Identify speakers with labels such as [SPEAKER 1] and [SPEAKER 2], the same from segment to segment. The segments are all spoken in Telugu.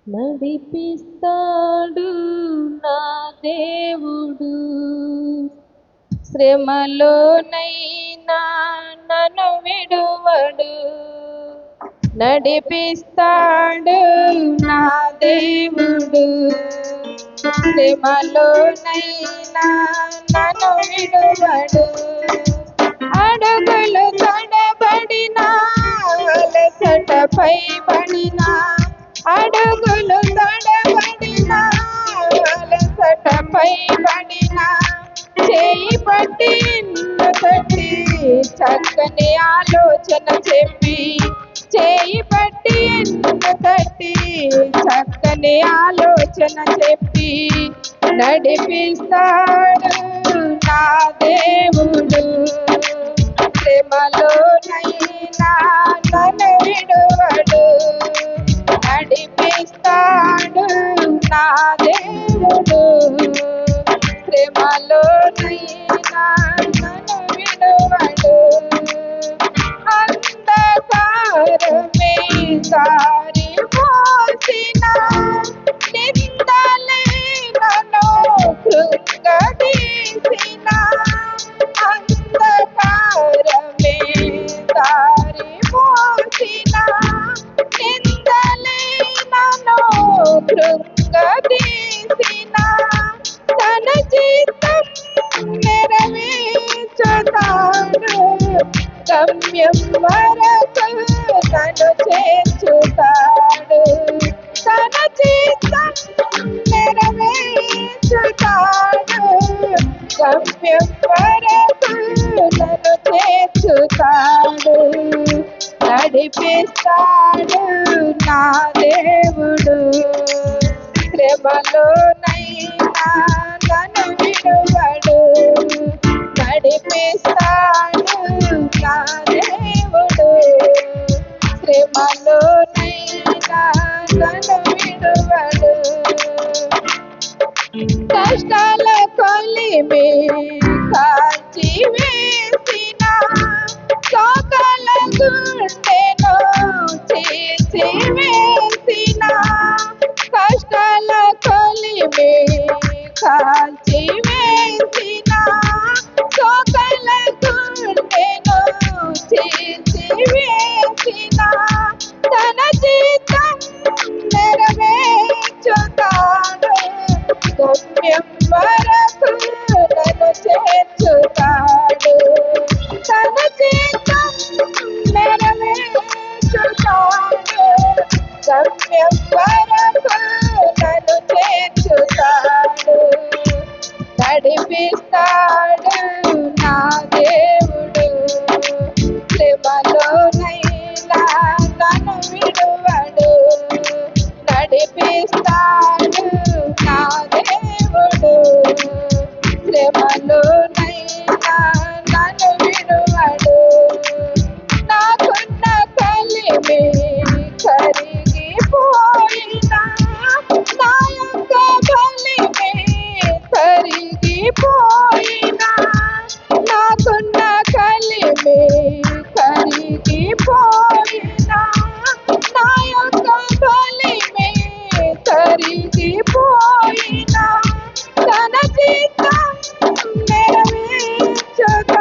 [SPEAKER 1] నడిపిస్తాడు నా దేవుడు, శ్రమలోనైనా నన్ను విడువడు. నడిపిస్తాడు నా దేవుడు, శ్రమలోనైనా నన్ను విడువడు. అడుగులు తడబడినా అలసటపై పడినా, అడుగులు తడబడినా అలసటపై పడినా, చేయి పట్టి నిన్ను తట్టి చక్కని ఆలోచన చెప్పి, చేయి పట్టి నిన్ను తట్టి చక్కని ఆలోచన చెప్పి, నడిపిస్తాడు నా దేవుడు, శ్రమలోనైనా నన్ను విడువడు. నడిపిస్తాడు నా దేవుడు, శ్రమలోనైనా నన్ను విడువడు. అంధకారమే దారి మోసిన, నిందలే నన్ను కృంగదీసిన, అంధకారమే దారి మోసిన, నిందలే నన్ను కృంగదీసిన, తన చిత్తం నెరవేర్చుతాడు, గమ్యం వరకు నన్ను చేర్చుతాడు. తన చిత్తం నెరవేర్చుతాడు, గమ్యం వరకు నన్ను చేర్చుతాడు. నడిపిస్తాడు నా దేవుడు, శ్రమలోనైనా నన్ను విడువడు. నడిపిస్తాడు నా దేవుడు, శ్రమలోనైనా నన్ను విడువడు. కష్టాల కొలిమి కాల్చి వేసిన, సోకల గుండెను చీల్చి వేసిన, కష్టాల కొలిమి కాల్చి వేసిన, సోకల గుండెను చీల్చి వేసిన, తన చిత్తం నెరవేర్చుతాడు, గమ్యం వరకు నన్ను చేర్చుతాడు. తన చిత్తం నెరవేర్చుతాడు, గమ్యం వరకు నన్ను చేర్చుతాడు. నడిపిస్తాడు నా దేవుడు, శ్రమలోనైనా నన్ను విడువడు. నడిపిస్తాడు నా దేవుడు, శ్రమలోనైనా నన్ను విడువడు. నాకున్న కలిమి కరిగిపోయినా, నా యొక్క బలిమి కరిగిపోయినా, నాకున్న కలిమి కరిగిపోయినా, నా యొక్క బలిమి కరిగిపోయినా, తన చిత్తం నెరవేర్చుతాడు,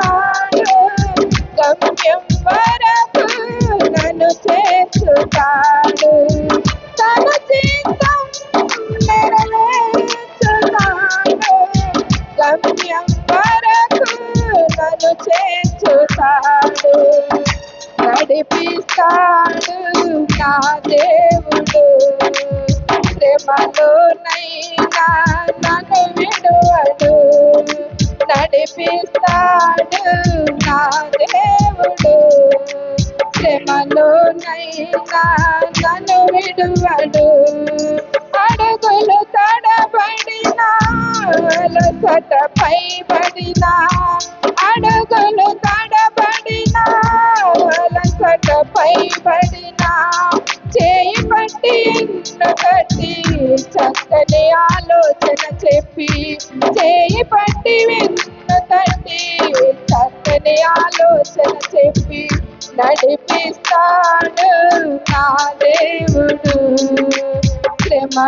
[SPEAKER 1] గమ్యం వరకు నన్ను చేర్చుతాడు. తన చిత్తం నెరవేర్చుతాడు, గమ్యం వరకు నన్ను చేర్చుతాడు. నడిపిస్తాడు నా దేవుడు, శ్రమలోనైనా నన్ను విడువడు. నడిపిస్తాడు నా దేవుడు, శ్రమలోనైనా నన్ను విడువడు. అడుగులు తడబడినా అలసటపై పడినా, అడుగులు తడబడినా అలసటపై పడినా, చేయి పట్టి ఎన్ను కట్టి చక్కని ఆలోచన చెప్పి, చేయి పట్టి వెన్ను తట్టి చక్కని ఆలోచన చెప్పి, నడిపిస్తాడు నా దేవుడు.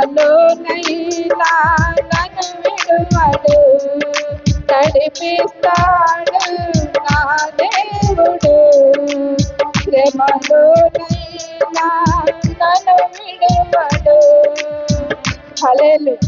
[SPEAKER 1] శ్రమలోనైనా నన్ను విడువడు, నడిపిస్తాడు నా దేవుడు. శ్రమలోనైనా నన్ను విడువడు. హల్లెలూయా.